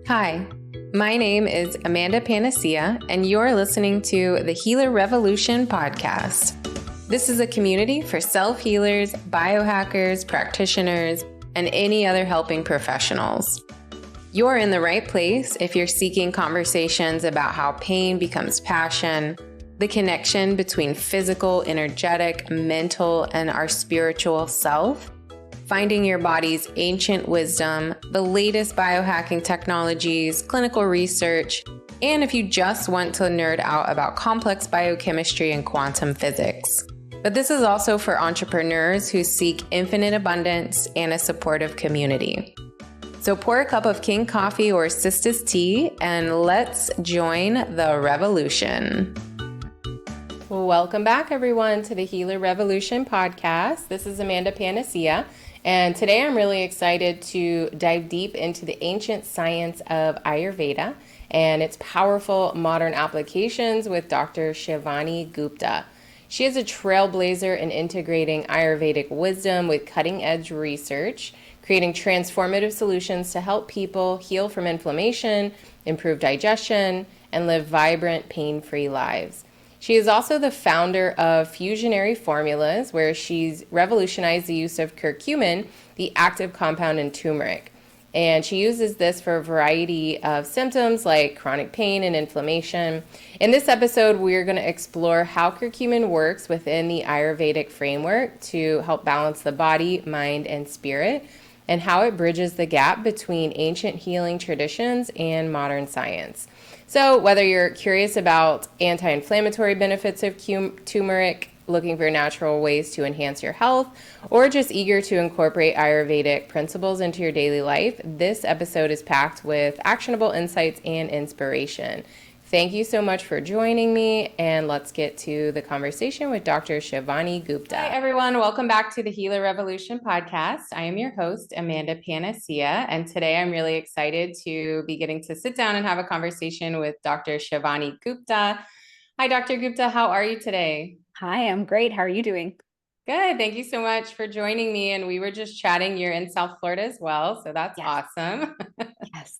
Hi, my name is Amanda Panacea, and you're listening to the Healer Revolution podcast. This is a community for self-healers, biohackers, practitioners, and any other helping professionals. You're in the right place if you're seeking conversations about how pain becomes passion, the connection between physical, energetic, mental, and our spiritual self, finding your body's ancient wisdom, the latest biohacking technologies, clinical research, and if you just want to nerd out about complex biochemistry and quantum physics. But this is also for entrepreneurs who seek infinite abundance and a supportive community. So pour a cup of King coffee or Sisters tea and let's join the revolution. Welcome back, everyone, to the Healer Revolution podcast. This is Amanda Panacea, and today I'm really excited to dive deep into the ancient science of Ayurveda and its powerful modern applications with Dr. Shivani Gupta. She is a trailblazer in integrating Ayurvedic wisdom with cutting-edge research, creating transformative solutions to help people heal from inflammation, improve digestion, and live vibrant, pain-free lives. She is also the founder of Fusionary Formulas, where she's revolutionized the use of curcumin, the active compound in turmeric. And she uses this for a variety of symptoms like chronic pain and inflammation. In this episode, we're going to explore how curcumin works within the Ayurvedic framework to help balance the body, mind, and spirit, and how it bridges the gap between ancient healing traditions and modern science. So whether you're curious about anti-inflammatory benefits of turmeric, looking for natural ways to enhance your health, or just eager to incorporate Ayurvedic principles into your daily life, this episode is packed with actionable insights and inspiration. Thank you so much for joining me, and let's get to the conversation with Dr. Shivani Gupta. Hi, everyone. Welcome back to the Healer Revolution podcast. I am your host, Amanda Panacea, and today I'm really excited to be getting to sit down and have a conversation with Dr. Shivani Gupta. Hi, Dr. Gupta. How are you today? Hi, I'm great. How are you doing? Good. Thank you so much for joining me. And we were just chatting. You're in South Florida as well, so that's awesome. Yes.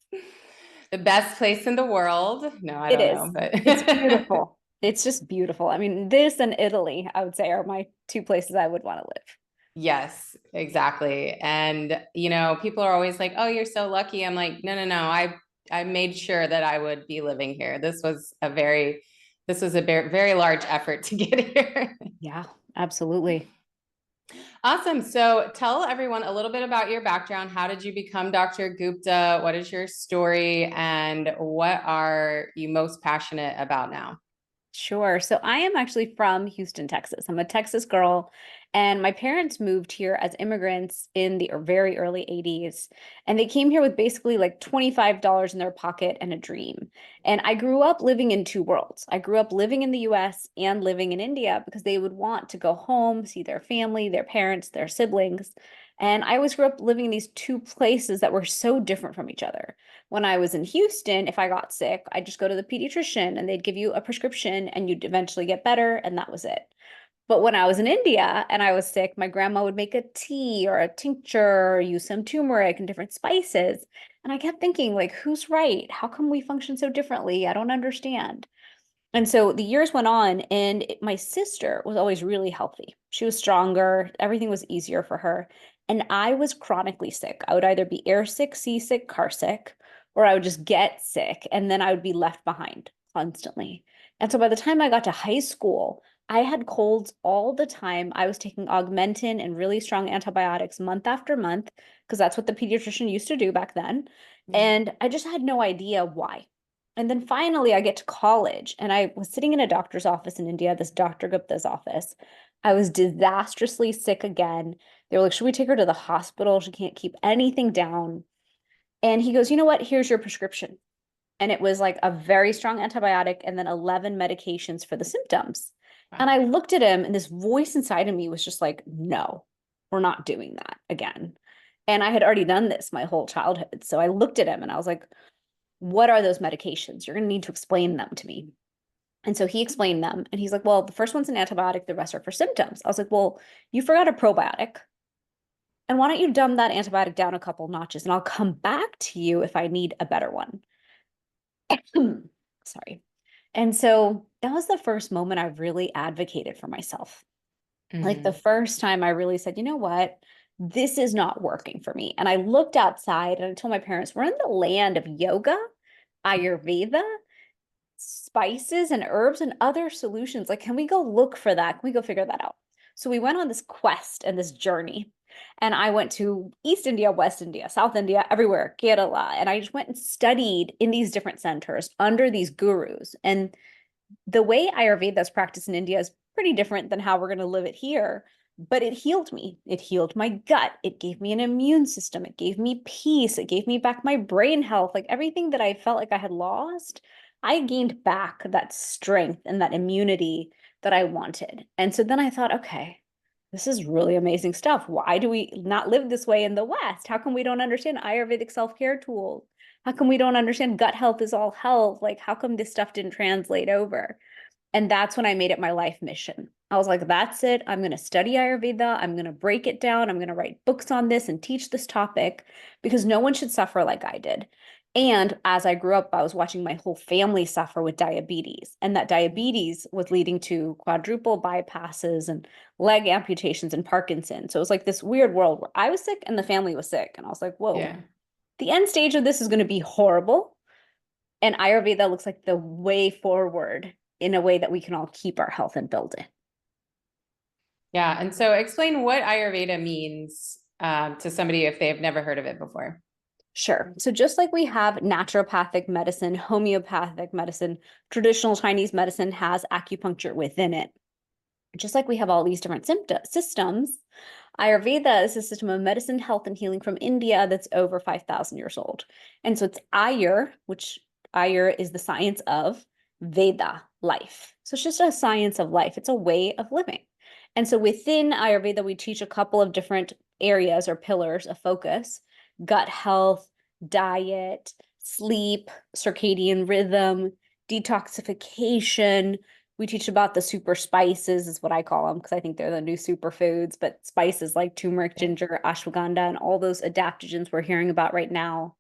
The best place in the world. No, I don't know, but It's beautiful. It's just beautiful. I mean, this and Italy, I would say, are my two places I would want to live. Yes, exactly. And, people are always like, oh, you're so lucky. I'm like, no. I made sure that I would be living here. This was a very very large effort to get here. Yeah, absolutely. Awesome. So tell everyone a little bit about your background. How did you become Dr. Gupta? What is your story? And what are you most passionate about now? Sure. So I am actually from Houston, Texas. I'm a Texas girl, and my parents moved here as immigrants in the very early 80s. And they came here with basically like $25 in their pocket and a dream. And I grew up living in two worlds. I grew up living in the US and living in India because they would want to go home, see their family, their parents, their siblings. And I always grew up living in these two places that were so different from each other. When I was in Houston, if I got sick, I'd just go to the pediatrician and they'd give you a prescription and you'd eventually get better, and that was it. But when I was in India and I was sick, my grandma would make a tea or a tincture or use some turmeric and different spices. And I kept thinking, like, who's right? How come we function so differently? I don't understand. And so the years went on, and my sister was always really healthy. She was stronger, everything was easier for her. And I was chronically sick. I would either be air sick, sea sick, car sick, or I would just get sick, and then I would be left behind constantly. And so by the time I got to high school, I had colds all the time. I was taking Augmentin and really strong antibiotics month after month, because that's what the pediatrician used to do back then. And I just had no idea why. And then finally, I get to college, and I was sitting in a doctor's office in India, this Dr. Gupta's office. I was disastrously sick again. They were like, should we take her to the hospital? She can't keep anything down. And he goes, you know what? Here's your prescription. And it was like a very strong antibiotic and then 11 medications for the symptoms. Wow. And I looked at him, and this voice inside of me was just like, no, we're not doing that again. And I had already done this my whole childhood. So I looked at him and I was like, what are those medications? You're going to need to explain them to me. And so he explained them, and he's like, well, the first one's an antibiotic, the rest are for symptoms. I was like, well, you forgot a probiotic. And why don't you dumb that antibiotic down a couple notches and I'll come back to you if I need a better one. Sorry. And so that was the first moment I really advocated for myself. Like the first time I really said, you know what? This is not working for me. And I looked outside and I told my parents, we're in the land of yoga, Ayurveda, spices and herbs and other solutions. Like, can we go look for that? Can we go figure that out? So we went on this quest and this journey. And I went to East India, West India, South India, everywhere, Kerala. And I just went and studied in these different centers under these gurus. And the way Ayurveda is practiced in India is pretty different than how we're going to live it here. But it healed me. It healed my gut. It gave me an immune system. It gave me peace. It gave me back my brain health. Like everything that I felt like I had lost, I gained back that strength and that immunity that I wanted. And so then I thought, okay, this is really amazing stuff. Why do we not live this way in the West? How come we don't understand Ayurvedic self-care tools? How come we don't understand gut health is all health? Like, how come this stuff didn't translate over? And that's when I made it my life mission. I was like, that's it. I'm going to study Ayurveda. I'm going to break it down. I'm going to write books on this and teach this topic because no one should suffer like I did. And as I grew up, I was watching my whole family suffer with diabetes. And that diabetes was leading to quadruple bypasses and leg amputations and Parkinson's. So it was like this weird world where I was sick and the family was sick. And I was like, whoa, Yeah. the end stage of this is going to be horrible. And Ayurveda looks like the way forward in a way that we can all keep our health and build it. Yeah. And so explain what Ayurveda means to somebody if they have never heard of it before. Sure. So just like we have naturopathic medicine, homeopathic medicine, traditional Chinese medicine has acupuncture within it. Just like we have all these different systems, Ayurveda is a system of medicine, health, and healing from India that's over 5,000 years old. And so it's Ayur, which Ayur is the science of, Veda, life. So it's just a science of life. It's a way of living. And so within Ayurveda, we teach a couple of different areas or pillars of focus: gut health, diet, sleep, circadian rhythm, detoxification. We teach about the super spices, is what I call them, because I think they're the new superfoods, but spices like turmeric, ginger, ashwagandha, and all those adaptogens we're hearing about right now.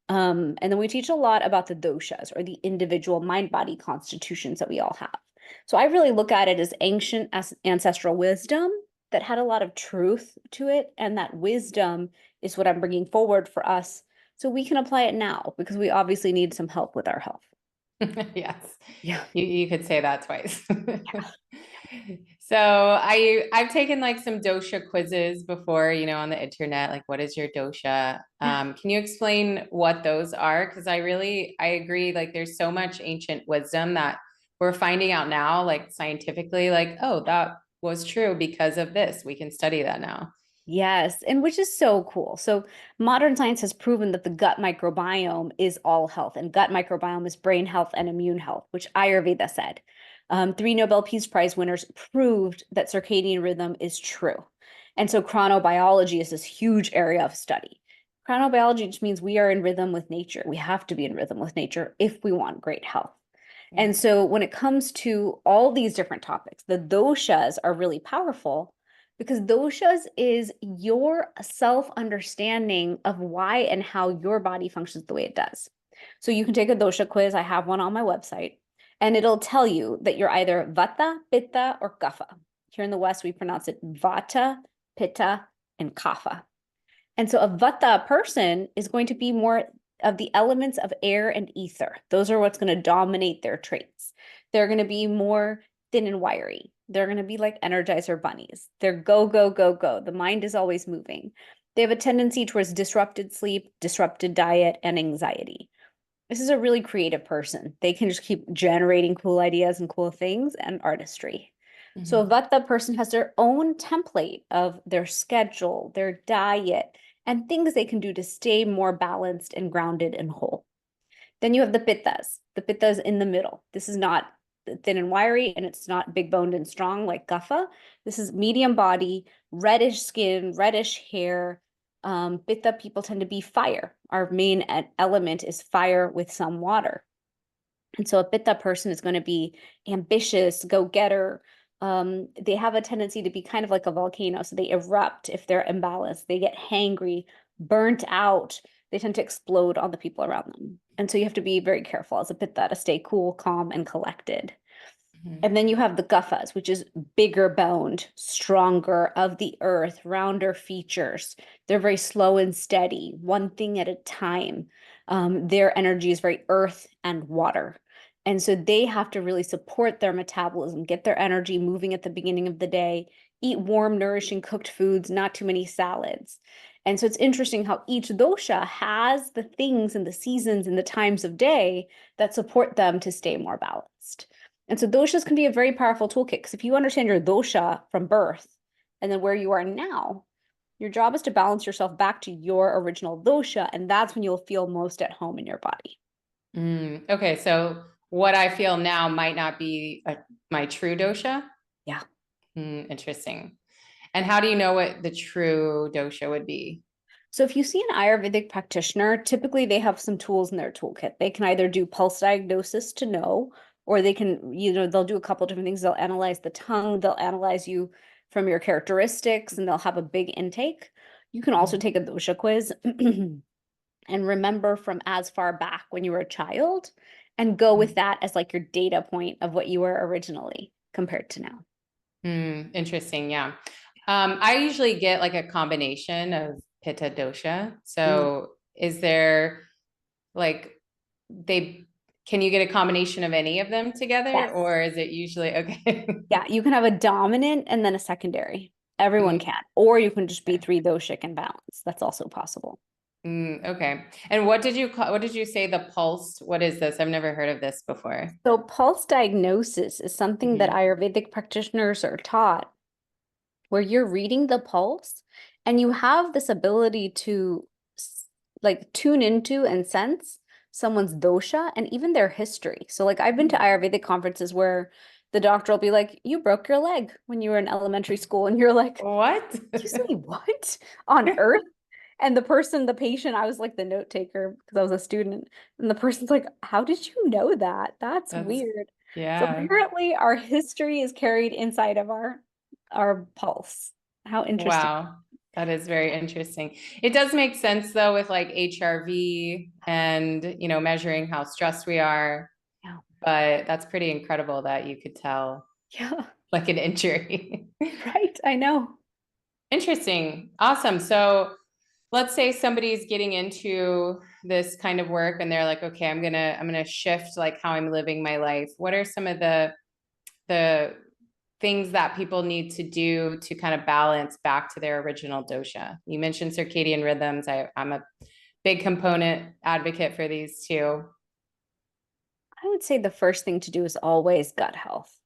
And then we teach a lot about the doshas, or the individual mind-body constitutions that we all have. So I really look at it as ancient ancestral wisdom that had a lot of truth to it. And that wisdom is what I'm bringing forward for us so we can apply it now, because we obviously need some help with our health. Yes. Yeah. You could say that twice. Yeah. So I've taken like some dosha quizzes before, on the internet, like what is your dosha? Can you explain what those are? Because I agree, like there's so much ancient wisdom that we're finding out now, like scientifically, like, oh, that was true because of this. We can study that now. Yes, and which is so cool. So modern science has proven that the gut microbiome is all health, and gut microbiome is brain health and immune health, which Ayurveda said. 3 Nobel Peace Prize winners proved that circadian rhythm is true. And so chronobiology is this huge area of study. Chronobiology just means we are in rhythm with nature. We have to be in rhythm with nature if we want great health. Yeah. And so when it comes to all these different topics, the doshas are really powerful, because doshas is your self-understanding of why and how your body functions the way it does. So you can take a dosha quiz. I have one on my website, and it'll tell you that you're either vata, pitta, or kapha. Here in the West, we pronounce it vata, pitta, and kapha. And so a vata person is going to be more of the elements of air and ether. Those are what's going to dominate their traits. They're going to be more thin and wiry. They're going to be like Energizer bunnies. They're go, go, go, go. The mind is always moving. They have a tendency towards disrupted sleep, disrupted diet, and anxiety. This is a really creative person. They can just keep generating cool ideas and cool things and artistry. So a Vata person has their own template of their schedule, their diet, and things they can do to stay more balanced and grounded and whole. Then you have the Pittas. The Pittas in the middle. This is not thin and wiry, and it's not big boned and strong like Kapha. This is medium body, reddish skin, reddish hair. Pitta people tend to be fire. Our main element is fire with some water. And so a Pitta person is going to be ambitious, go-getter, they have a tendency to be kind of like a volcano. So they erupt if they're imbalanced. They get hangry, burnt out. They tend to explode on the people around them. And so you have to be very careful as a pitta to stay cool, calm, and collected. Mhm. And then you have the guffas, which is bigger boned, stronger, of the earth, rounder features. They're very slow and steady, one thing at a time. Their energy is very earth and water. And so they have to really support their metabolism, get their energy moving at the beginning of the day, eat warm, nourishing, cooked foods, not too many salads. And so it's interesting how each dosha has the things and the seasons and the times of day that support them to stay more balanced. And so doshas can be a very powerful toolkit because if you understand your dosha from birth and then where you are now, your job is to balance yourself back to your original dosha, and that's when you'll feel most at home in your body. Okay, so what I feel now might not be my true dosha. Yeah. Interesting. And how do you know what the true dosha would be? So if you see an Ayurvedic practitioner, typically they have some tools in their toolkit. They can either do pulse diagnosis to know, or they can, they'll do a couple different things. They'll analyze the tongue, they'll analyze you from your characteristics, and they'll have a big intake. You can also take a dosha quiz and remember from as far back when you were a child and go with that as like your data point of what you were originally compared to now. Interesting. Yeah. I usually get like a combination of pitta dosha. So is there like can you get a combination of any of them together, Yes. or is it usually okay? Yeah, you can have a dominant and then a secondary. Everyone can. Or you can just be three doshic and balance. That's also possible. Okay. And what did you say the pulse? What is this? I've never heard of this before. So pulse diagnosis is something that Ayurvedic practitioners are taught where you're reading the pulse and you have this ability to like tune into and sense someone's dosha and even their history. So like I've been to Ayurvedic conferences where the doctor will be like, you broke your leg when you were in elementary school. And you're like, What? excuse me, what on earth? And the patient, I was like the note taker because I was a student. And the person's like, how did you know that? That's weird. So Yeah. apparently our history is carried inside of our pulse. How interesting. Wow. That is very interesting. It does make sense though with like HRV and, measuring how stressed we are, Yeah. but that's pretty incredible that you could tell Yeah. like an injury. Right. I know. Interesting. Awesome. So let's say somebody's getting into this kind of work and they're like, okay, I'm gonna shift like how I'm living my life. What are some of the things that people need to do to kind of balance back to their original dosha? You mentioned circadian rhythms. I'm a big component advocate for these too. I would say the first thing to do is always gut health.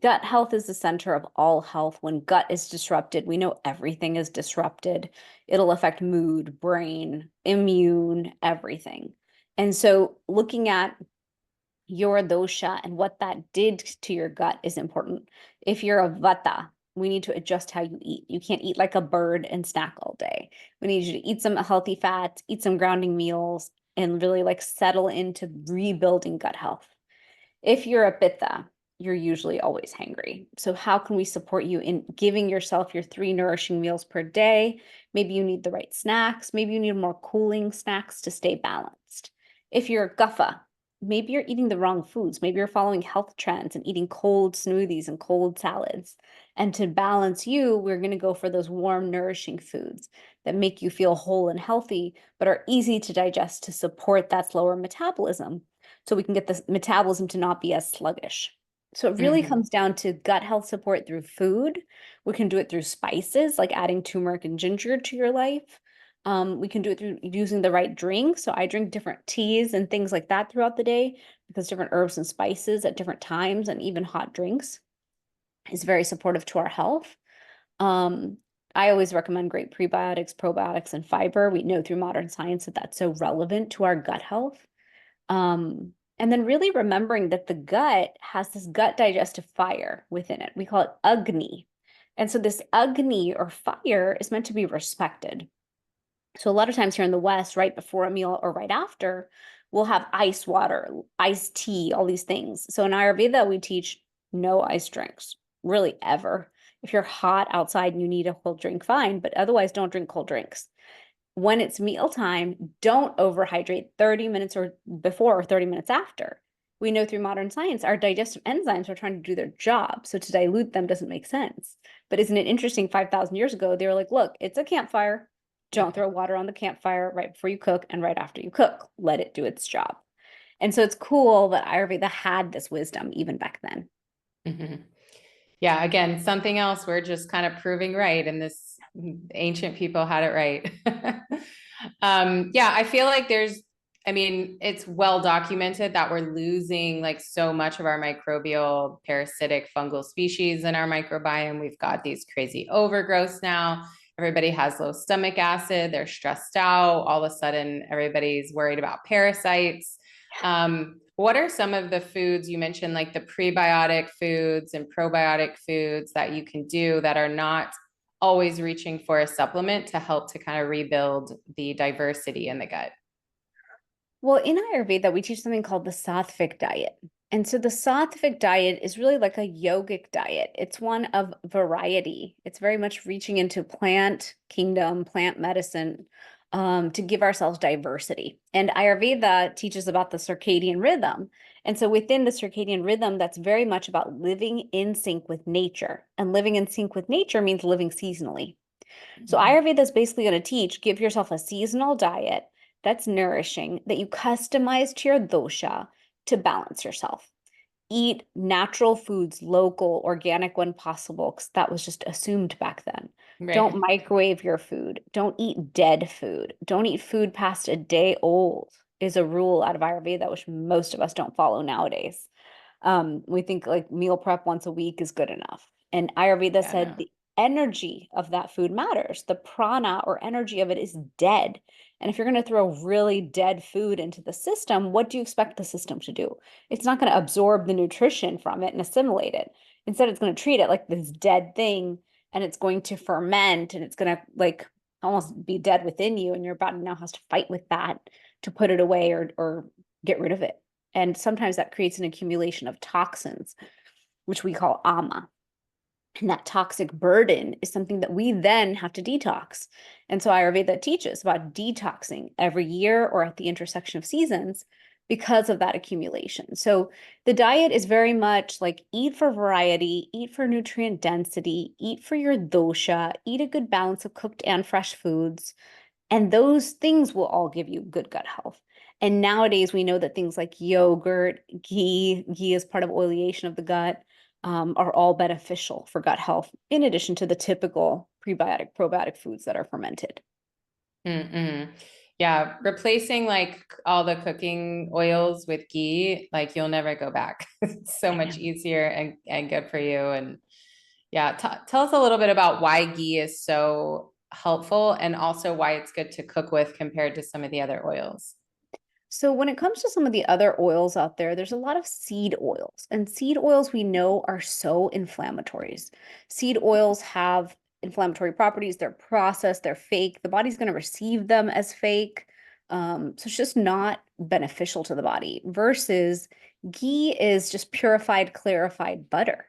Gut health is the center of all health. When gut is disrupted, we know everything is disrupted. It'll affect mood, brain, immune, everything. And so looking at your dosha and what that did to your gut is important. If you're a vata, we need to adjust how you eat. You can't eat like a bird and snack all day. We need you to eat some healthy fats, eat some grounding meals, and really like settle into rebuilding gut health. If you're a pitta, you're usually always hangry. So how can we support you in giving yourself your 3 nourishing meals per day? Maybe you need the right snacks. Maybe you need more cooling snacks to stay balanced. If you're a guffa, maybe you're eating the wrong foods. Maybe you're following health trends and eating cold smoothies and cold salads. And to balance you, we're going to go for those warm, nourishing foods that make you feel whole and healthy, but are easy to digest to support that slower metabolism so we can get the metabolism to not be as sluggish. So it really comes down to gut health support through food. We can do it through spices, like adding turmeric and ginger to your life. We can do it through using the right drink. So I drink different teas and things like that throughout the day because different herbs and spices at different times and even hot drinks is very supportive to our health. I always recommend great prebiotics, probiotics, and fiber. We know through modern science that that's so relevant to our gut health. And then really remembering that the gut has this gut digestive fire within it. We call it Agni. And so this Agni or fire is meant to be respected. So a lot of times here in the West, right before a meal or right after, we'll have ice water, iced tea, all these things. So in Ayurveda, we teach no ice drinks. really ever. If you're hot outside and you need a cold drink, fine, but otherwise don't drink cold drinks. When it's mealtime, don't overhydrate 30 minutes or before or 30 minutes after. We know through modern science, our digestive enzymes are trying to do their job. So to dilute them doesn't make sense. But isn't it interesting? 5,000 years ago, they were like, look, it's a campfire. Don't throw water on the campfire right before you cook and right after you cook. Let it do its job. And so it's cool that Ayurveda had this wisdom even back then. Mm-hmm. Yeah, again, something else we're just kind of proving right, and this ancient people had it right. Yeah, I feel like I mean, it's well documented that we're losing like so much of our microbial parasitic fungal species in our microbiome. We've got these crazy overgrowths now. Everybody has low stomach acid. They're stressed out. All of a sudden, everybody's worried about parasites. What are some of the foods you mentioned, like the prebiotic foods and probiotic foods that you can do that are not always reaching for a supplement to help to kind of rebuild the diversity in the gut? Well, in Ayurveda, we teach something called the sattvic diet. And so the sattvic diet is really like a yogic diet. It's one of variety. It's very much reaching into plant kingdom, plant medicine, to give ourselves diversity. And Ayurveda teaches about the circadian rhythm. And so within the circadian rhythm, that's very much about living in sync with nature. And living in sync with nature means living seasonally. So Ayurveda is basically going to teach, give yourself a seasonal diet that's nourishing, that you customize to your dosha to balance yourself. Eat natural foods, local, organic when possible, because that was just assumed back then. Right. Don't microwave your food. Don't eat dead food. Don't eat food past a day old, is a rule out of Ayurveda, which most of us don't follow nowadays. We think like meal prep once a week is good enough. And Ayurveda Yeah, said no. the energy of that food matters. The prana or energy of it is dead. And if you're going to throw really dead food into the system, what do you expect the system to do? It's not going to absorb the nutrition from it and assimilate it. Instead, it's going to treat it like this dead thing, and it's going to ferment, and it's going to like almost be dead within you. And your body now has to fight with that to put it away or get rid of it. And sometimes that creates an accumulation of toxins, which we call ama. And that toxic burden is something that we then have to detox. And so Ayurveda teaches about detoxing every year or at the intersection of seasons because of that accumulation. So the diet is very much like eat for variety, eat for nutrient density, eat for your dosha, eat a good balance of cooked and fresh foods. And those things will all give you good gut health. And nowadays we know that things like yogurt, ghee is part of oleation of the gut, are all beneficial for gut health, in addition to the typical prebiotic, probiotic foods that are fermented. Mm-mm. Yeah, replacing like all the cooking oils with ghee, like you'll never go back. It's so much easier and good for you. And yeah, tell us a little bit about why ghee is so helpful and also why it's good to cook with compared to some of the other oils. So when it comes to some of the other oils out there, there's a lot of seed oils, and seed oils we know are so inflammatories. Seed oils have inflammatory properties. They're processed, they're fake. The body's going to receive them as fake. So it's just not beneficial to the body versus ghee is just purified, clarified butter.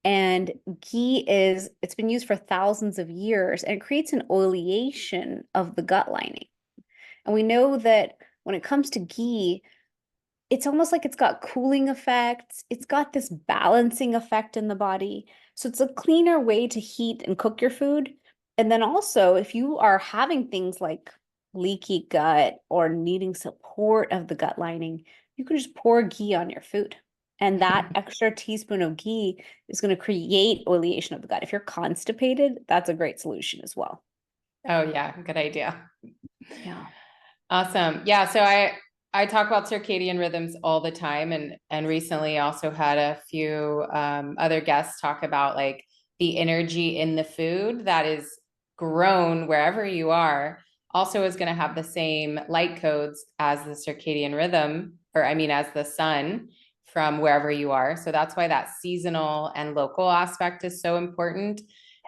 And it's been used for thousands of years and it creates an oleation of the gut lining. And we know that when it comes to ghee, it's almost like it's got cooling effects. It's got this balancing effect in the body. So it's a cleaner way to heat and cook your food. And then also, if you are having things like leaky gut or needing support of the gut lining, you can just pour ghee on your food. And that extra teaspoon of ghee is going to create oleation of the gut. If you're constipated, that's a great solution as well. Oh yeah, good idea. Yeah. Awesome. Yeah, so I talk about circadian rhythms all the time, and recently also had a few other guests talk about like the energy in the food that is grown wherever you are also is going to have the same light codes as the circadian rhythm, or I mean as the sun from wherever you are. So that's why that seasonal and local aspect is so important,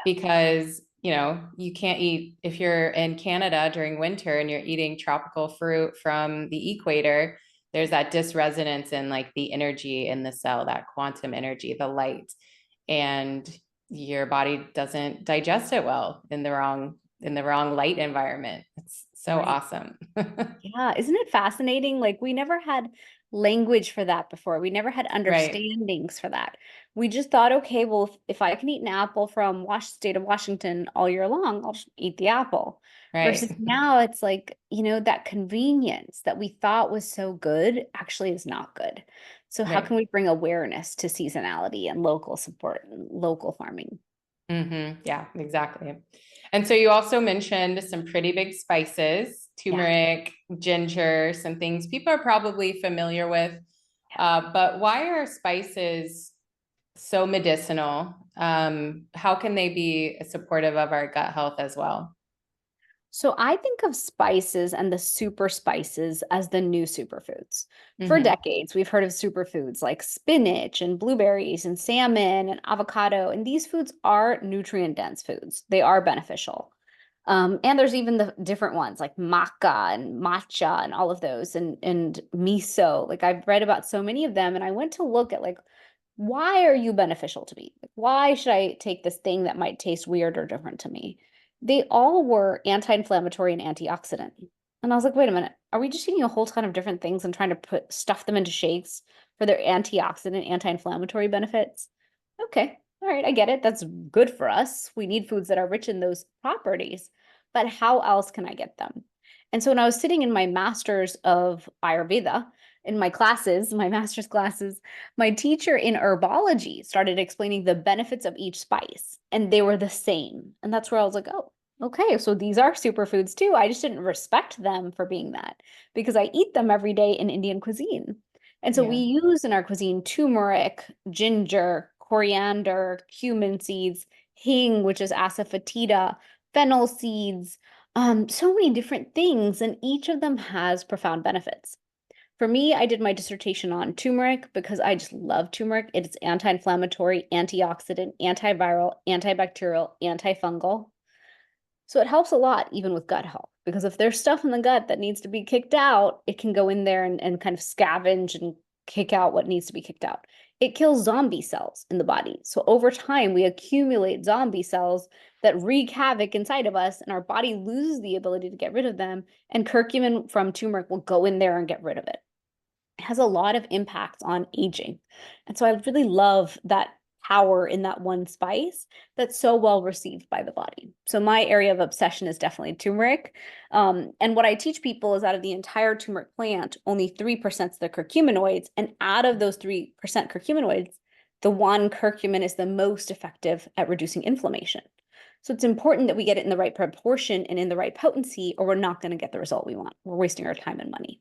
because you can't eat, if you're in Canada during winter and you're eating tropical fruit from the equator, there's that dysresonance in like the energy in the cell, that quantum energy, the light. and your body doesn't digest it well in the wrong light environment. It's so Right. awesome. Yeah, isn't it fascinating? Like we never had language for that before. We never had Right, understandings for that. We just thought, okay, well, if I can eat an apple from state of Washington all year long, I'll just eat the apple. Versus right, now it's like, that convenience that we thought was so good actually is not good. So how right. can we bring awareness to seasonality and local support and local farming? Yeah, exactly. And so you also mentioned some pretty big spices, Yeah. turmeric, ginger, some things people are probably familiar with. But why are spices so medicinal? How can they be supportive of our gut health as well? So I think of spices and the super spices as the new superfoods. For Hmm. decades, we've heard of superfoods like spinach and blueberries and salmon and avocado, and these foods are nutrient dense foods. They are beneficial. And there's even the different ones like maca and matcha and all of those and miso. Like I've read about so many of them, and I went to look at like why are you beneficial to me? Like, why should I take this thing that might taste weird or different to me? They all were anti-inflammatory and antioxidant. And I was like, wait a minute, are we just eating a whole ton of different things and trying to put stuff them into shakes for their antioxidant, anti-inflammatory benefits? Okay, all right, I get it. That's good for us. We need foods that are rich in those properties. But how else can I get them? And so when I was sitting in my master's of Ayurveda, in my classes, my master's classes, my teacher in herbology started explaining the benefits of each spice, and they were the same. And that's where I was like, oh, okay, so these are superfoods too. I just didn't respect them for being that because I eat them every day in Indian cuisine. And so we Yeah. use in our cuisine turmeric, ginger, coriander, cumin seeds, hing, which is asafoetida, fennel seeds, so many different things, and each of them has profound benefits. For me, I did my dissertation on turmeric because I just love turmeric. It's anti-inflammatory, antioxidant, antiviral, antibacterial, antifungal. So it helps a lot even with gut health because if there's stuff in the gut that needs to be kicked out, it can go in there and kind of scavenge and kick out what needs to be kicked out. It kills zombie cells in the body. So over time, we accumulate zombie cells that wreak havoc inside of us, and our body loses the ability to get rid of them. And curcumin from turmeric will go in there and get rid of it. It has a lot of impacts on aging. And so I really love that power in that one spice that's so well received by the body. So my area of obsession is definitely turmeric. And what I teach people is out of the entire turmeric plant, only 3% is the curcuminoids. And out of those 3% curcuminoids, the one curcumin is the most effective at reducing inflammation. So it's important that we get it in the right proportion and in the right potency, or we're not going to get the result we want. We're wasting our time and money.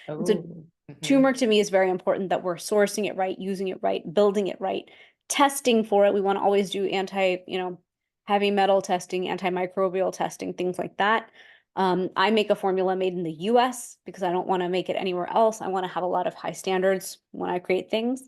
And so Oh. turmeric to me is very important that we're sourcing it right, using it right, building it right, testing for it. We want to always do heavy metal testing, antimicrobial testing, things like that. I make a formula made in the US because I don't want to make it anywhere else. I want to have a lot of high standards when I create things.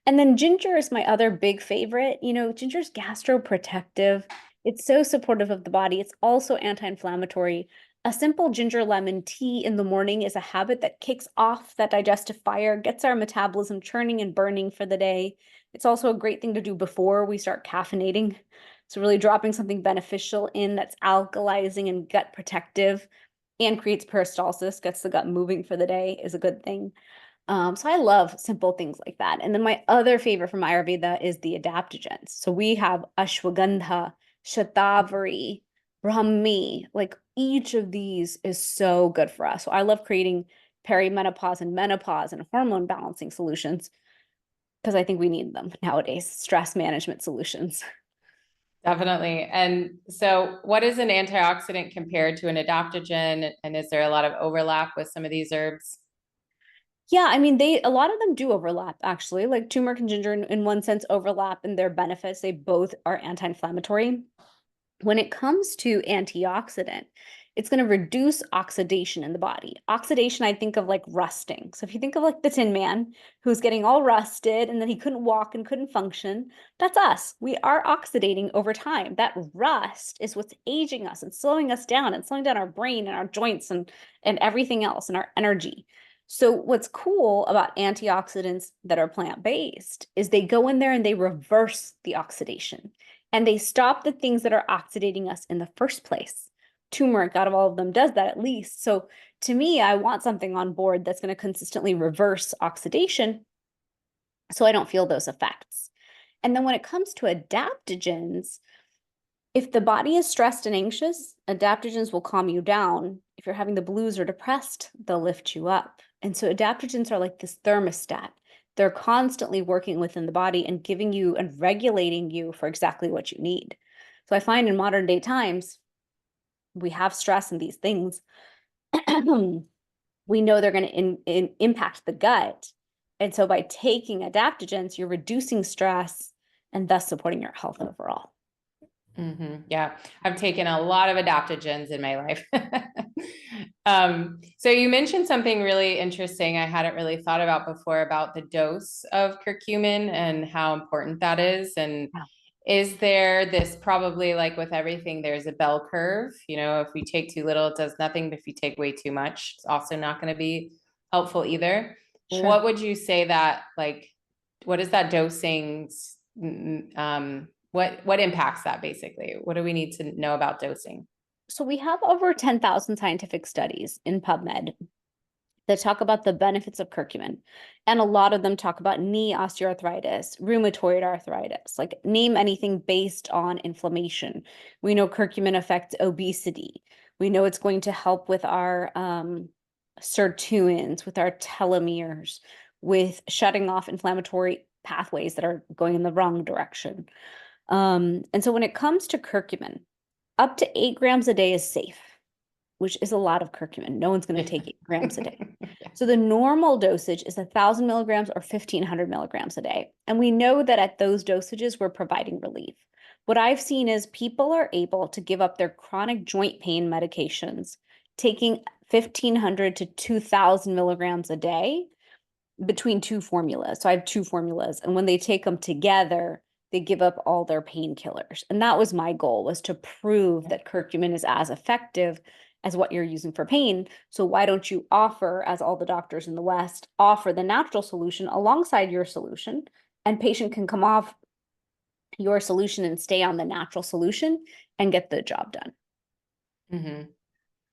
And then ginger is my other big favorite. Ginger's gastroprotective. It's so supportive of the body. It's also anti-inflammatory. A simple ginger lemon tea in the morning is a habit that kicks off that digestive fire, gets our metabolism churning and burning for the day. It's also a great thing to do before we start caffeinating. So really dropping something beneficial in that's alkalizing and gut protective and creates peristalsis, gets the gut moving for the day is a good thing. So I love simple things like that. And then my other favorite from Ayurveda is the adaptogens. So we have ashwagandha, shatavari, brahmi. Like each of these is so good for us. So I love creating perimenopause and menopause and hormone balancing solutions because I think we need them nowadays, stress management solutions. Definitely. And so, what is an antioxidant compared to an adaptogen? And is there a lot of overlap with some of these herbs? Yeah, I mean, a lot of them do overlap actually. Like turmeric and ginger in one sense overlap in their benefits. They both are anti-inflammatory. When it comes to antioxidant, it's going to reduce oxidation in the body. Oxidation, I think of like rusting. So if you think of like the Tin Man who's getting all rusted and then he couldn't walk and couldn't function, that's us. We are oxidating over time. That rust is what's aging us and slowing us down and slowing down our brain and our joints and everything else and our energy. So what's cool about antioxidants that are plant-based is they go in there and they reverse the oxidation and they stop the things that are oxidating us in the first place. Turmeric, out of all of them, does that at least. So to me, I want something on board that's going to consistently reverse oxidation so I don't feel those effects. And then when it comes to adaptogens, if the body is stressed and anxious, adaptogens will calm you down. If you're having the blues or depressed, they'll lift you up. And so adaptogens are like this thermostat. They're constantly working within the body and giving you and regulating you for exactly what you need. So I find in modern day times, we have stress and these things. We know they're going to impact the gut. And so by taking adaptogens, you're reducing stress and thus supporting your health overall. Yeah, I've taken a lot of adaptogens in my life. So you mentioned something really interesting I hadn't really thought about before about the dose of curcumin and how important that is. And is there this, probably like with everything, there's a bell curve, if we take too little, it does nothing, but if you take way too much, it's also not going to be helpful either. Sure. What would you say that, like, what is that dosing? What impacts that basically? What do we need to know about dosing? So we have over 10,000 scientific studies in PubMed that talk about the benefits of curcumin. And a lot of them talk about knee osteoarthritis, rheumatoid arthritis, like name anything based on inflammation. We know curcumin affects obesity. We know it's going to help with our sirtuins, with our telomeres, with shutting off inflammatory pathways that are going in the wrong direction. And so when it comes to curcumin, up to 8 grams a day is safe, which is a lot of curcumin. No one's going to take 8 grams a day. So the normal dosage is 1,000 milligrams or 1,500 milligrams a day. And we know that at those dosages, we're providing relief. What I've seen is people are able to give up their chronic joint pain medications, taking 1,500 to 2,000 milligrams a day between 2 formulas. So I have 2 formulas. And when they take them together, they give up all their painkillers. And that was my goal, was to prove that curcumin is as effective as what you're using for pain. So why don't you offer, as all the doctors in the West, offer the natural solution alongside your solution, and patient can come off your solution and stay on the natural solution and get the job done.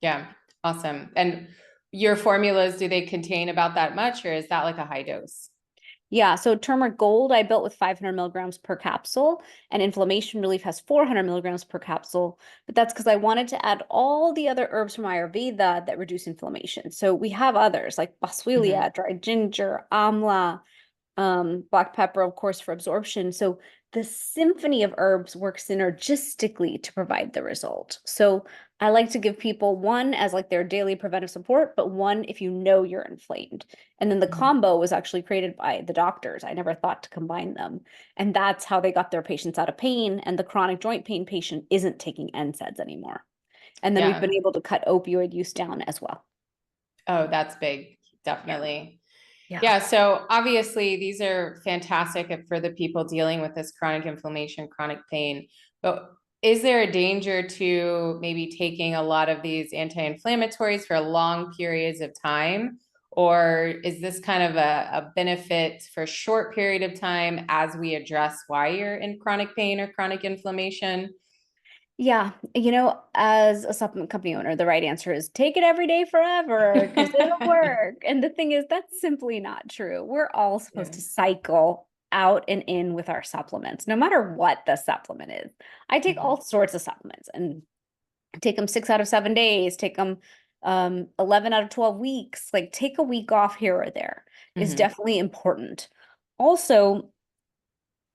Yeah, awesome. And your formulas, do they contain about that much, or is that like a high dose? Yeah, so turmeric gold I built with 500 milligrams per capsule, and inflammation relief has 400 milligrams per capsule. But that's because I wanted to add all the other herbs from Ayurveda that reduce inflammation. So we have others like boswellia, dried ginger, amla, black pepper, of course, for absorption. So the symphony of herbs works synergistically to provide the result. So I like to give people one as like their daily preventive support, but one if you know you're inflamed. And then the combo was actually created by the doctors. I never thought to combine them. And that's how they got their patients out of pain. And the chronic joint pain patient isn't taking NSAIDs anymore. And then we've been able to cut opioid use down as well. Oh, that's big. Definitely. Yeah. So obviously these are fantastic for the people dealing with this chronic inflammation, chronic pain, but is there a danger to maybe taking a lot of these anti-inflammatories for long periods of time? Or is this kind of a benefit for a short period of time as we address why you're in chronic pain or chronic inflammation? Yeah, as a supplement company owner, the right answer is take it every day forever because it'll work. And the thing is, that's simply not true. We're all supposed to cycle out and in with our supplements, no matter what the supplement is. I take all sorts of supplements and take them 6 out of 7 days, take them 11 out of 12 weeks. Like take a week off here or there is definitely important. Also,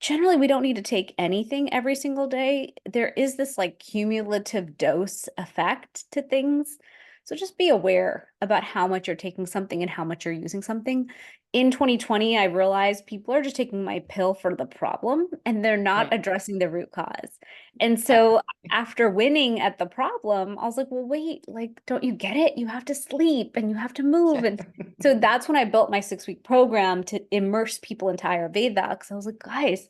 generally, we don't need to take anything every single day. There is this like cumulative dose effect to things. So just be aware about how much you're taking something and how much you're using something. In 2020, I realized people are just taking my pill for the problem and they're not addressing the root cause. And so after winning at the problem, I was like, well, wait, like, don't you get it? You have to sleep and you have to move. And so that's when I built my 6-week program to immerse people into Ayurveda. Because I was like, guys,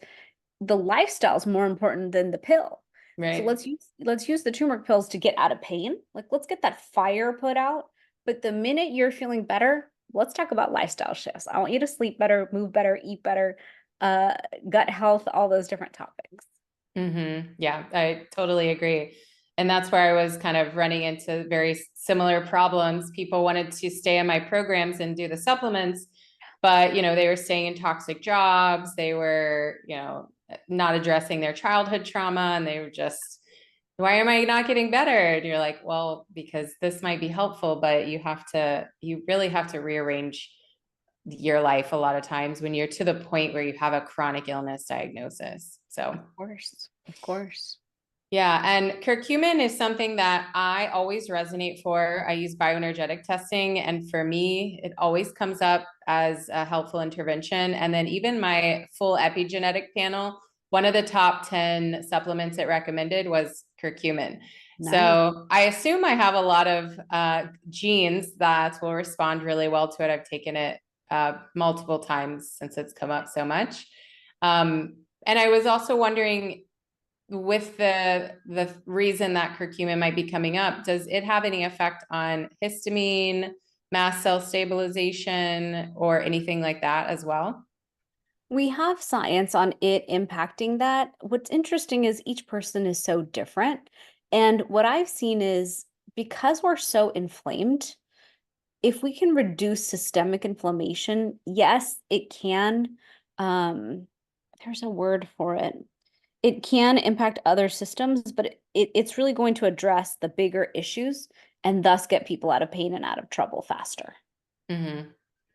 the lifestyle is more important than the pill. So let's use the turmeric pills to get out of pain. Like let's get that fire put out. But the minute you're feeling better, let's talk about lifestyle shifts. I want you to sleep better, move better, eat better, uh, gut health, all those different topics. Yeah, I totally agree. And that's where I was kind of running into very similar problems. People wanted to stay in my programs and do the supplements, but they were staying in toxic jobs. They were, not addressing their childhood trauma, and they were just, why am I not getting better? And you're like, well, because this might be helpful, but you really have to rearrange your life a lot of times when you're to the point where you have a chronic illness diagnosis. So, Of course. Yeah. And curcumin is something that I always resonate for. I use bioenergetic testing, and for me, it always comes up as a helpful intervention. And then even my full epigenetic panel, one of the top 10 supplements it recommended was curcumin. Nice. So I assume I have a lot of genes that will respond really well to it. I've taken it multiple times since it's come up so much. And I was also wondering, with the reason that curcumin might be coming up, does it have any effect on histamine, mast cell stabilization, or anything like that as well? We have science on it impacting that. What's interesting is each person is so different. And what I've seen is because we're so inflamed, if we can reduce systemic inflammation, yes, it can. There's a word for it. It can impact other systems, but it's really going to address the bigger issues and thus get people out of pain and out of trouble faster.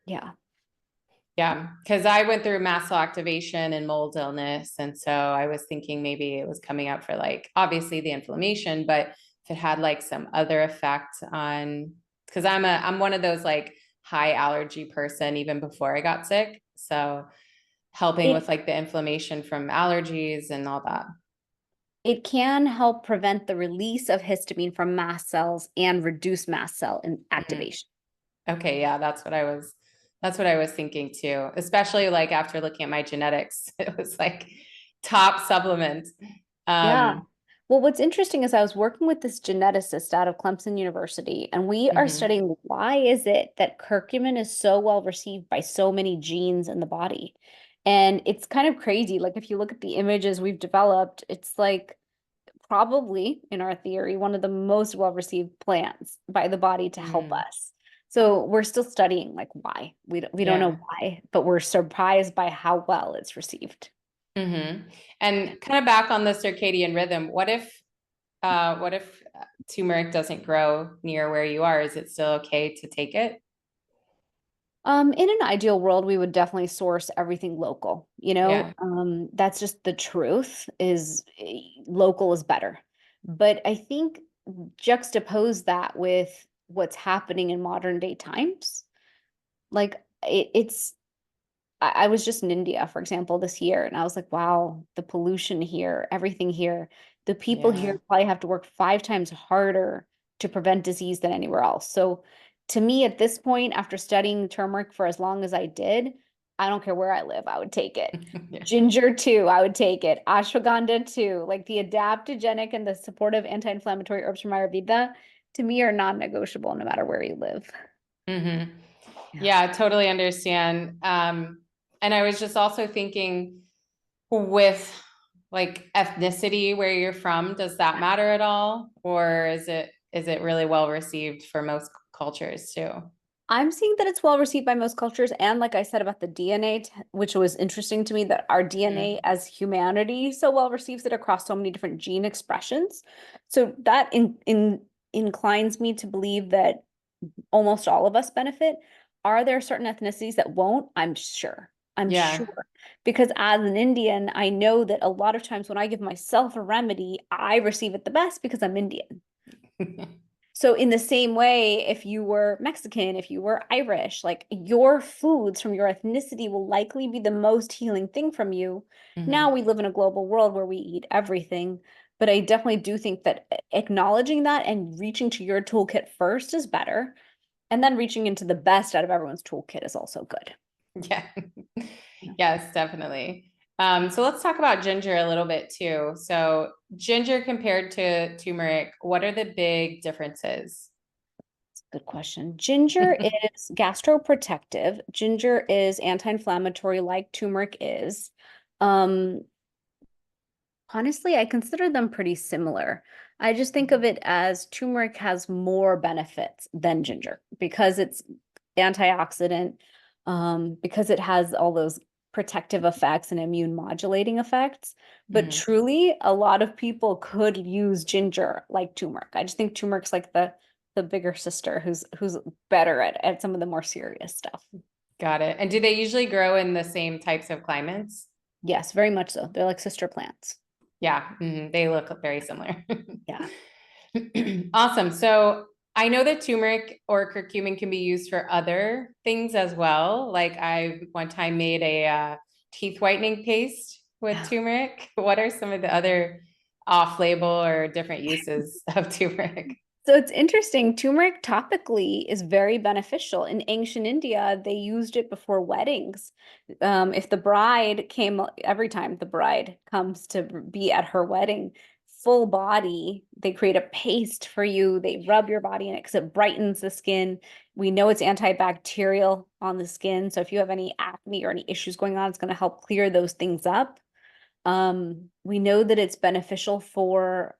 Yeah. Yeah, because I went through mast cell activation and mold illness. And so I was thinking maybe it was coming up for, like, obviously the inflammation, but if it had like some other effect on, because I'm one of those like high allergy person even before I got sick. So helping with like the inflammation from allergies and all that. It can help prevent the release of histamine from mast cells and reduce mast cell activation. Okay, yeah, that's what I was thinking too, especially like after looking at my genetics. It was like top supplement. Yeah. Well, what's interesting is I was working with this geneticist out of Clemson University, and we are studying why is it that curcumin is so well received by so many genes in the body. And it's kind of crazy. Like if you look at the images we've developed, it's like probably in our theory, one of the most well-received plants by the body to help us. So we're still studying like why. We don't know why, but we're surprised by how well it's received. And kind of back on the circadian rhythm, what if turmeric doesn't grow near where you are? Is it still okay to take it? In an ideal world, we would definitely source everything local, Yeah. That's just the truth is local is better. But I think juxtapose that with what's happening in modern day times, like it's I was just in India, for example, this year, and I was like, wow, the pollution here, everything here, the people Yeah. here probably have to work 5 times harder to prevent disease than anywhere else. So, to me, at this point, after studying turmeric for as long as I did, I don't care where I live, I would take it. Yeah. Ginger too, I would take it. Ashwagandha too, like the adaptogenic and the supportive anti-inflammatory herbs from Ayurveda, to me are non-negotiable no matter where you live. Yeah, I totally understand. And I was just also thinking, with like ethnicity, where you're from, does that matter at all? Or is it really well received for most cultures too? I'm seeing that it's well received by most cultures. And like I said about the DNA, which was interesting to me that our DNA as humanity so well receives it across so many different gene expressions. So that inclines me to believe that almost all of us benefit. Are there certain ethnicities that won't? I'm sure. I'm Yeah. sure. Because as an Indian, I know that a lot of times when I give myself a remedy, I receive it the best because I'm Indian. So in the same way, if you were Mexican, if you were Irish, like your foods from your ethnicity will likely be the most healing thing from you. Now we live in a global world where we eat everything, but I definitely do think that acknowledging that and reaching to your toolkit first is better. And then reaching into the best out of everyone's toolkit is also good. Yeah. Yes, definitely. So let's talk about ginger a little bit too. So ginger compared to turmeric, what are the big differences? Good question. Ginger is gastroprotective. Ginger is anti-inflammatory like turmeric is. Um, Honestly, I consider them pretty similar. I just think of it as turmeric has more benefits than ginger because it's antioxidant, because it has all those protective effects and immune modulating effects. But Mhm. truly, a lot of people could use ginger like turmeric. I just think turmeric's like the bigger sister who's better at some of the more serious stuff. Got it. And do they usually grow in the same types of climates? Yes, very much so. They're like sister plants. Yeah, they look very similar. Yeah. Awesome. So I know that turmeric or curcumin can be used for other things as well. Like I one time made a teeth whitening paste with turmeric. What are some of the other off-label or different uses of turmeric? So it's interesting. Turmeric topically is very beneficial. In ancient India, they used it before weddings. If the bride came, every time the bride comes to be at her wedding, full body, they create a paste for you. They rub your body in it because it brightens the skin. We know it's antibacterial on the skin. So if you have any acne or any issues going on, it's going to help clear those things up. We know that it's beneficial for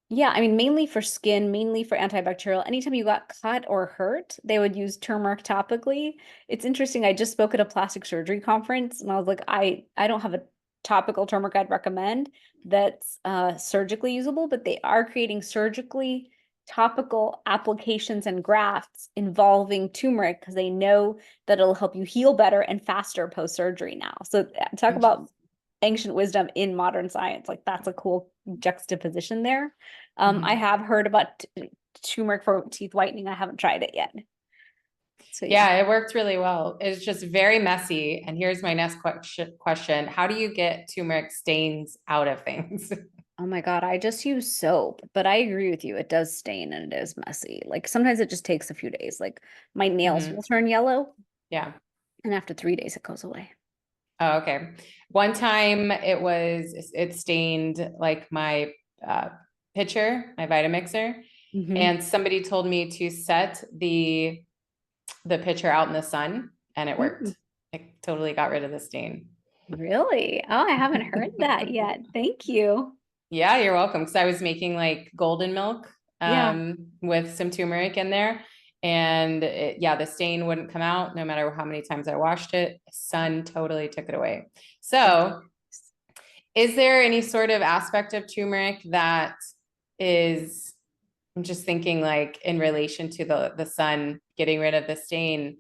yeah, I mean, mainly for skin, mainly for antibacterial. Anytime you got cut or hurt, they would use turmeric topically. It's interesting. I just spoke at a plastic surgery conference and I was like, I don't have a topical turmeric I'd recommend that's surgically usable, but they are creating surgically topical applications and grafts involving turmeric because they know that it'll help you heal better and faster post-surgery now. So talk about ancient wisdom in modern science. Like that's a cool juxtaposition there. I have heard about turmeric for teeth whitening. I haven't tried it yet. So yeah. Yeah, it worked really well. It's just very messy. And here's my next question. How do you get turmeric stains out of things? Oh my God, I just use soap, but I agree with you. It does stain and it is messy. Like sometimes it just takes a few days. Like my nails will turn yellow Yeah. and after 3 days it goes away. Oh, okay. One time it stained like my uh, pitcher, my Vitamixer, Mm-hmm. and somebody told me to set the pitcher out in the sun, and it Mm, worked. It totally got rid of the stain. really? Oh, I haven't heard that yet. Thank you. Yeah, you're welcome. Because I was making like golden milk Yeah. with some turmeric in there. And yeah, the stain wouldn't come out no matter how many times I washed it. Sun totally took it away. So, is there any sort of aspect of turmeric that is, I'm just thinking like in relation to the sun getting rid of the stain?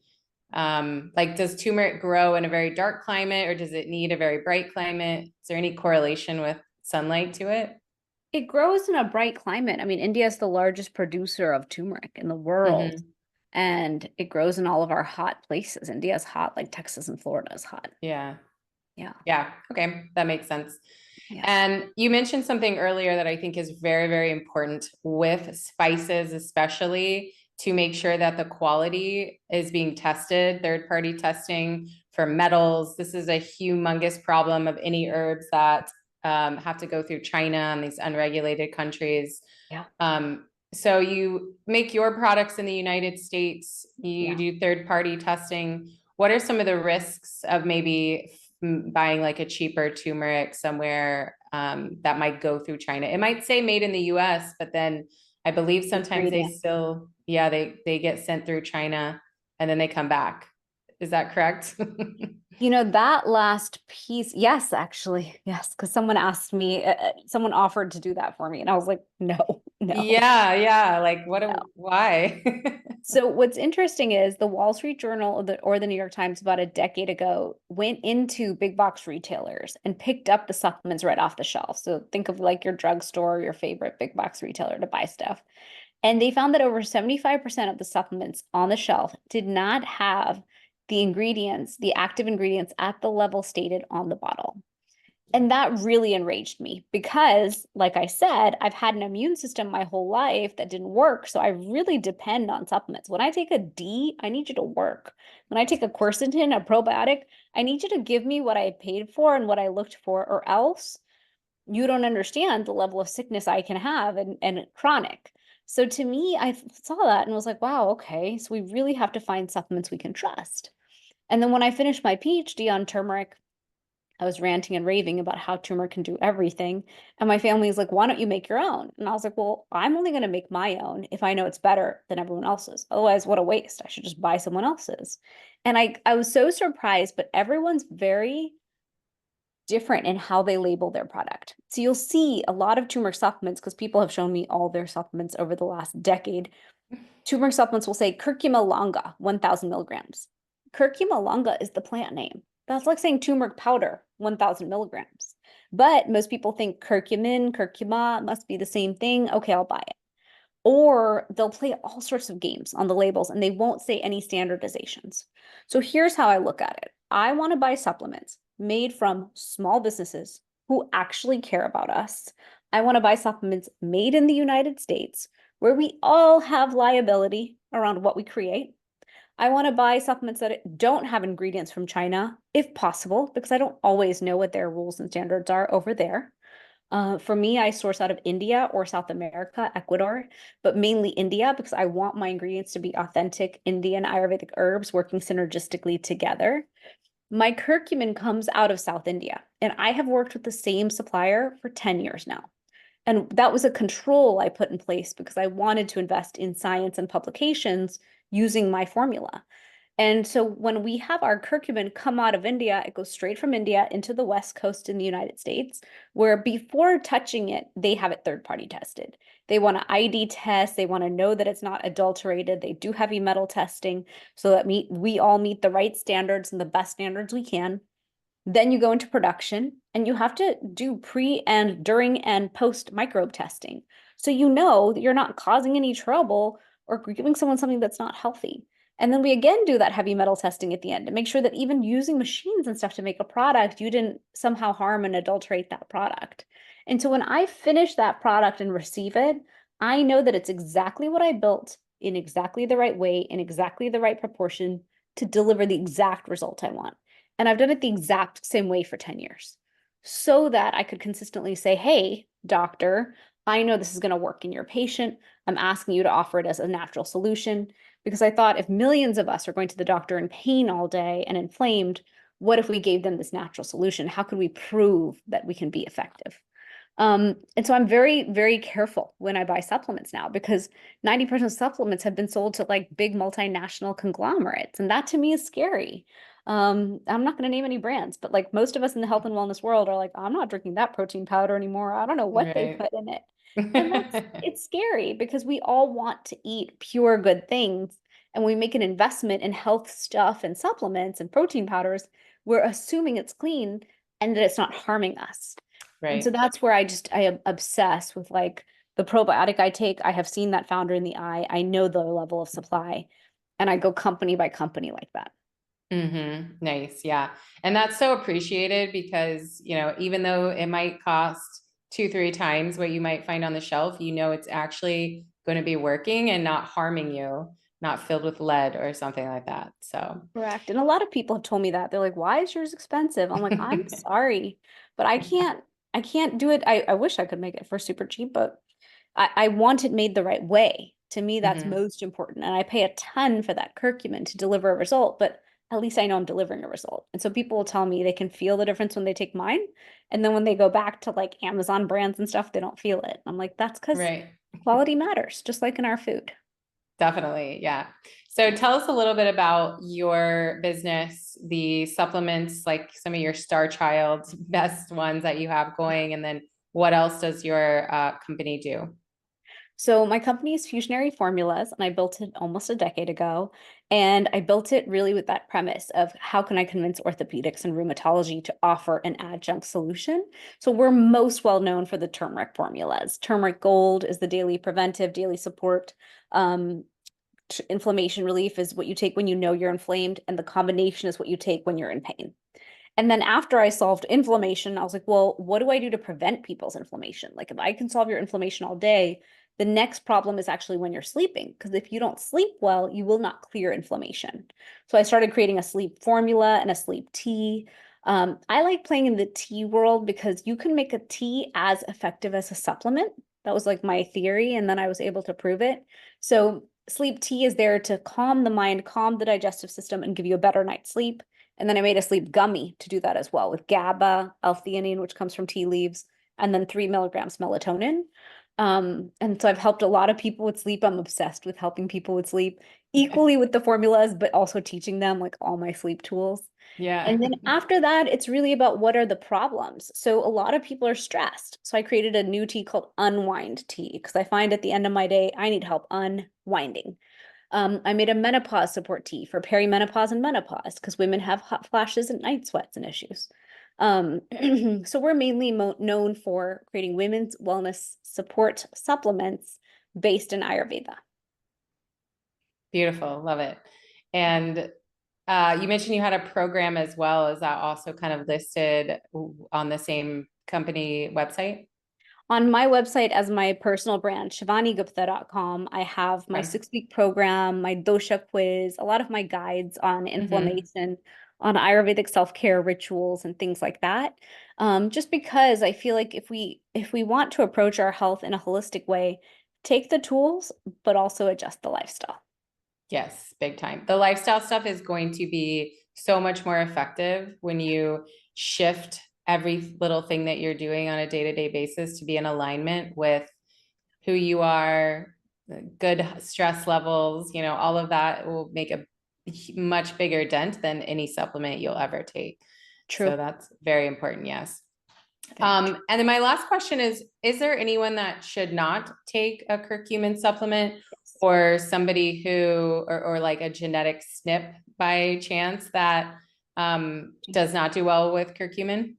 Like does turmeric grow in a very dark climate or does it need a very bright climate? Is there any correlation with sunlight to it? It grows in a bright climate. I mean, India is the largest producer of turmeric in the world, Mm-hmm. and it grows in all of our hot places. India's hot, like Texas and Florida is hot. Yeah. Yeah. Yeah. Okay. That makes sense. Yeah. And you mentioned something earlier that I think is very, very important with spices, especially to make sure that the quality is being tested, third-party testing for metals. This is a humongous problem of any herbs that have to go through China and these unregulated countries. Yeah. So you make your products in the United States, you Yeah. do third-party testing. What are some of the risks of maybe buying like a cheaper turmeric somewhere that might go through China? It might say made in the US, but then I believe sometimes they Ingredient. still, yeah, they get sent through China and then they come back. Is that correct? You know, that last piece, yes, actually, yes, because someone asked me, someone offered to do that for me, and I was like, no, no, Yeah, yeah. Like no. why? So what's interesting is the Wall Street Journal or the New York Times about a decade ago went into big box retailers and picked up the supplements right off the shelf. So think of like your drugstore, your favorite big box retailer to buy stuff. And they found that over 75% of the supplements on the shelf did not have the ingredients, the active ingredients at the level stated on the bottle. And that really enraged me because, like I said, I've had an immune system my whole life that didn't work. So I really depend on supplements. When I take a D, I need you to work. When I take a quercetin, a probiotic, I need you to give me what I paid for and what I looked for, or else you don't understand the level of sickness I can have and chronic. So to me, I saw that and was like, wow, okay, so we really have to find supplements we can trust. And then when I finished my PhD on turmeric, I was ranting and raving about how turmeric can do everything. And my family was like, why don't you make your own? And I was like, well, I'm only going to make my own if I know it's better than everyone else's. Otherwise, what a waste. I should just buy someone else's. And I was so surprised, but everyone's very different in how they label their product. So you'll see a lot of turmeric supplements because people have shown me all their supplements over the last decade. Turmeric supplements will say curcuma longa, 1,000 milligrams. Curcuma longa is the plant name. That's like saying turmeric powder, 1,000 milligrams. But most people think curcumin, curcuma must be the same thing. Okay, I'll buy it. Or they'll play all sorts of games on the labels and they won't say any standardizations. So here's how I look at it. I want to buy supplements made from small businesses who actually care about us. I want to buy supplements made in the United States where we all have liability around what we create. I want to buy supplements that don't have ingredients from China, if possible, because I don't always know what their rules and standards are over there. For me, I source out of India or South America, Ecuador, but mainly India because I want my ingredients to be authentic Indian Ayurvedic herbs working synergistically together. My curcumin comes out of South India, and I have worked with the same supplier for 10 years now. And that was a control I put in place because I wanted to invest in science and publications using my formula. And so when we have our curcumin come out of India, it goes straight from India into the West Coast in the United States, where before touching it, they have it third-party tested. They want to ID test. They want to know that it's not adulterated. They do heavy metal testing so that we all meet the right standards and the best standards we can. Then you go into production and you have to do pre and during and post microbe testing. So you know that you're not causing any trouble or giving someone something that's not healthy. And then we again do that heavy metal testing at the end to make sure that even using machines and stuff to make a product, you didn't somehow harm and adulterate that product. And so when I finish that product and receive it, I know that it's exactly what I built in exactly the right way, in exactly the right proportion to deliver the exact result I want. And I've done it the exact same way for 10 years so that I could consistently say, hey, doctor, I know this is going to work in your patient. I'm asking you to offer it as a natural solution because I thought if millions of us are going to the doctor in pain all day and inflamed, what if we gave them this natural solution? How could we prove that we can be effective? And so I'm very, very careful when I buy supplements now because 90% of supplements have been sold to like big multinational conglomerates. And that to me is scary. I'm not going to name any brands, but like most of us in the health and wellness world are like, I'm not drinking that protein powder anymore. I don't know what they Right. put in it. And it's scary because we all want to eat pure good things and we make an investment in health stuff and supplements and protein powders. We're assuming it's clean and that it's not harming us. And so Right. that's where I am obsessed with like the probiotic I take. I have seen that founder in the eye. I know the level of supply and I go company by company like that. Nice. Yeah. And that's so appreciated because, even though it might cost two, three times what you might find on the shelf, it's actually going to be working and not harming you, not filled with lead or something like that. So, Correct. And a lot of people have told me that. They're like, why is yours expensive? I'm like, I'm sorry, but I can't do it. I wish I could make it for super cheap, but I want it made the right way. To me, that's Mhm. most important. And I pay a ton for that curcumin to deliver a result, but at least I know I'm delivering a result. And so people will tell me they can feel the difference when they take mine. And then when they go back to like Amazon brands and stuff, they don't feel it. I'm like, that's because Right. quality matters, just like in our food. Definitely. Yeah. So tell us a little bit about your business, the supplements, like some of your star child best ones that you have going, and then what else does your company do? So my company is Fusionary Formulas, and I built it almost a decade ago. And I built it really with that premise of how can I convince orthopedics and rheumatology to offer an adjunct solution? So we're most well known for the turmeric formulas. Turmeric Gold is the daily preventive, daily support. Um, Inflammation relief is what you take when you know you're inflamed, and the combination is what you take when you're in pain. And then after I solved inflammation, I was like, well, what do I do to prevent people's inflammation? Like if I can solve your inflammation all day, the next problem is actually when you're sleeping. Because if you don't sleep well, you will not clear inflammation. So I started creating a sleep formula and a sleep tea. I like playing in the tea world because you can make a tea as effective as a supplement. That was like my theory, and then I was able to prove it. So sleep tea is there to calm the mind, calm the digestive system, and give you a better night's sleep. And then I made a sleep gummy to do that as well with GABA, L-theanine, which comes from tea leaves, and then 3 milligrams melatonin. And so I've helped a lot of people with sleep. I'm obsessed with helping people with sleep, equally with the formulas, but also teaching them like all my sleep tools. Yeah. And then after that, it's really about what are the problems. So a lot of people are stressed. So I created a new tea called Unwind Tea because I find at the end of my day, I need help unwinding. I made a menopause support tea for perimenopause and menopause because women have hot flashes and night sweats and issues. So we're mainly known for creating women's wellness support supplements based in Ayurveda. Beautiful. Love it. And you mentioned you had a program as well. Is that also kind of listed on the same company website? On my website, as my personal brand, shivanigupta.com, I have my Okay. 6-week program, my dosha quiz, a lot of my guides on Mm-hmm. inflammation, on Ayurvedic self-care rituals and things like that. Just because I feel like if we want to approach our health in a holistic way, take the tools, but also adjust the lifestyle. Yes, big time. The lifestyle stuff is going to be so much more effective when you shift every little thing that you're doing on a day-to-day basis to be in alignment with who you are, good stress levels, all of that will make a much bigger dent than any supplement you'll ever take. So True. that's very important. Yes. Very true. And then my last question is there anyone that should not take a curcumin supplement Yes. or somebody who, or like a genetic SNP by chance that does not do well with curcumin?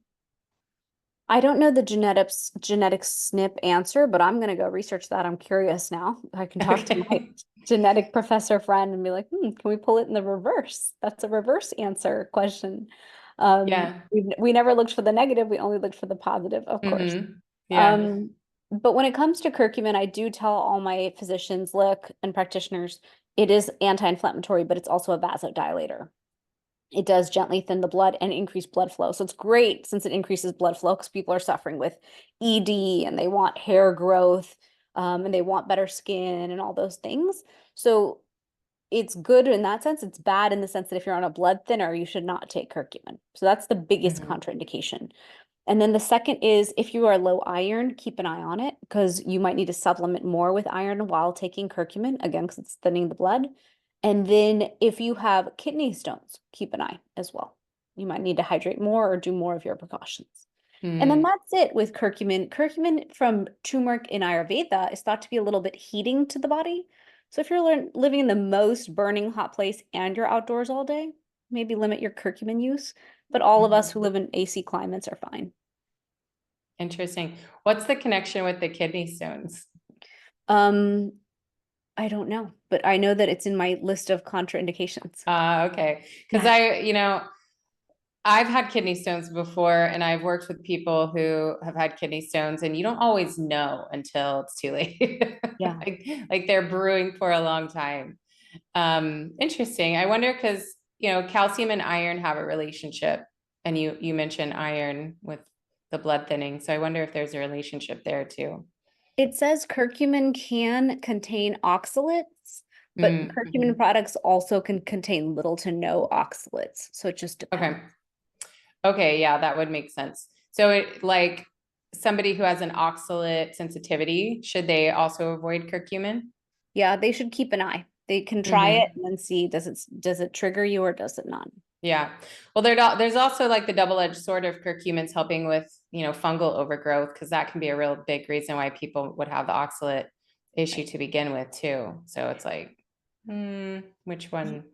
I don't know the genetic SNP answer, but I'm gonna go research that. I'm curious now. I can talk to my Okay. genetic professor friend and be like, can we pull it in the reverse? That's a reverse answer question. Yeah. We never looked for the negative, we only looked for the positive, of course. Mm-hmm. Yeah. Um, but when it comes to curcumin, I do tell all my physicians, look, and practitioners, it is anti-inflammatory, but it's also a vasodilator. It does gently thin the blood and increase blood flow. So it's great since it increases blood flow because people are suffering with ED and they want hair growth, and they want better skin and all those things. So it's good in that sense. It's bad in the sense that if you're on a blood thinner, you should not take curcumin. So that's the biggest Mm-hmm. contraindication. And then the second is if you are low iron, keep an eye on it because you might need to supplement more with iron while taking curcumin, again, because it's thinning the blood. And then if you have kidney stones, keep an eye as well. You might need to hydrate more or do more of your precautions. And then Mm. that's it with curcumin. Curcumin from turmeric in Ayurveda is thought to be a little bit heating to the body. So if you're living in the most burning hot place and you're outdoors all day, maybe limit your curcumin use. But all of us who Mhm. live in AC climates are fine. Interesting. What's the connection with the kidney stones? Um, I don't know, but I know that it's in my list of contraindications. Okay. Because Yeah. I've had kidney stones before and I've worked with people who have had kidney stones and you don't always know until it's too late. Yeah. Like they're brewing for a long time. Interesting. I wonder because, calcium and iron have a relationship and you mentioned iron with the blood thinning. So I wonder if there's a relationship there too. It says curcumin can contain oxalates, but curcumin Mm-hmm. products also can contain little to no oxalates. So it just depends. Okay. Okay, yeah, that would make sense. So it like somebody who has an oxalate sensitivity, should they also avoid curcumin? Yeah, they should keep an eye. They can try it Hmm. and then see does it trigger you or does it not? Yeah. Well, there's also like the double-edged sword of curcumin's helping with, fungal overgrowth, because that can be a real big reason why people would have the oxalate issue Right. to begin with too. So it's like, which one?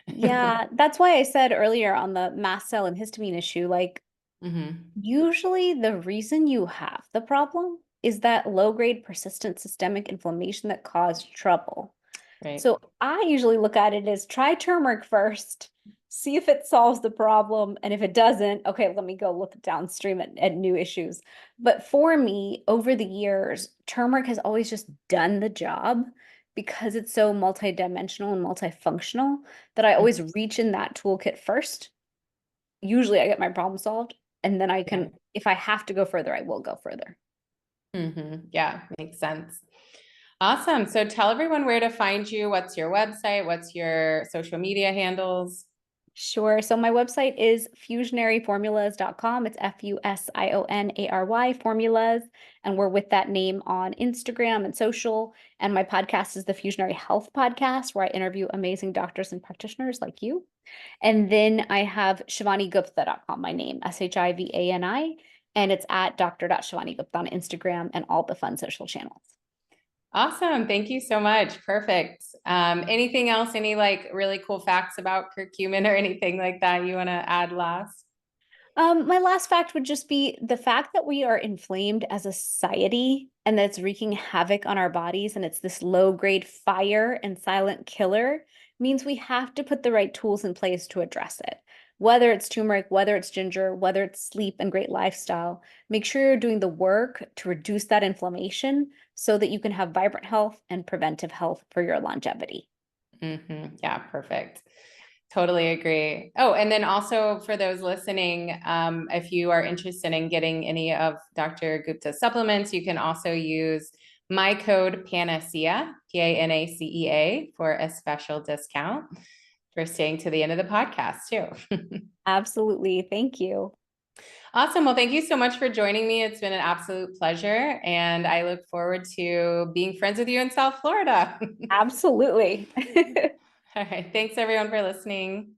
Yeah, that's why I said earlier on the mast cell and histamine issue, like Hmm. usually the reason you have the problem is that low-grade persistent systemic inflammation that caused trouble. Right. So I usually look at it as try turmeric first, see if it solves the problem. And if it doesn't, okay, let me go look downstream at new issues. But for me, over the years, turmeric has always just done the job because it's so multidimensional and multifunctional that I always reach in that toolkit first. Usually I get my problem solved, and then I Yeah. can, if I have to go further, I will go further. Yeah, makes sense. Awesome. So tell everyone where to find you. What's your website? What's your social media handles? Sure. So my website is fusionaryformulas.com. It's Fusionary formulas. And we're with that name on Instagram and social. And my podcast is the Fusionary Health Podcast, where I interview amazing doctors and practitioners like you. And then I have ShivaniGupta.com, my name, Shivani. And it's at Dr. Gupta on Instagram and all the fun social channels. Awesome. Thank you so much. Perfect. Anything else? Any like really cool facts about curcumin or anything like that you want to add last? My last fact would just be the fact that we are inflamed as a society and that's wreaking havoc on our bodies, and it's this low-grade fire and silent killer, means we have to put the right tools in place to address it. Whether it's turmeric, whether it's ginger, whether it's sleep and great lifestyle, make sure you're doing the work to reduce that inflammation so that you can have vibrant health and preventive health for your longevity. Yeah, perfect. Totally agree. Oh, and then also for those listening, if you are interested in getting any of Dr. Gupta's supplements, you can also use my code PANACEA, PANACEA, for a special discount for staying to the end of the podcast too. Absolutely. Thank you. Awesome. Well, thank you so much for joining me. It's been an absolute pleasure, and I look forward to being friends with you in South Florida. Absolutely. All right. Thanks everyone for listening.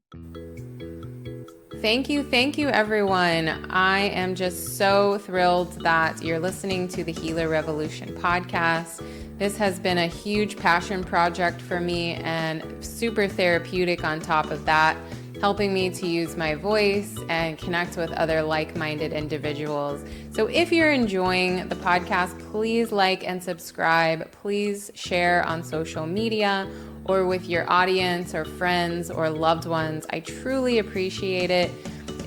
Thank you, everyone. I am just so thrilled that you're listening to the Healer Revolution podcast. This has been a huge passion project for me and super therapeutic on top of that, helping me to use my voice and connect with other like-minded individuals. So if you're enjoying the podcast, please like and subscribe. Please share on social media or with your audience or friends or loved ones. I truly appreciate it.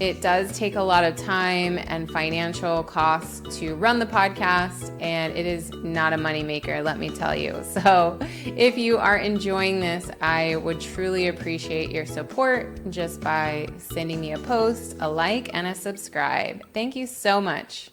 It does take a lot of time and financial costs to run the podcast, and it is not a moneymaker, let me tell you. So if you are enjoying this, I would truly appreciate your support just by sending me a post, a like, and a subscribe. Thank you so much.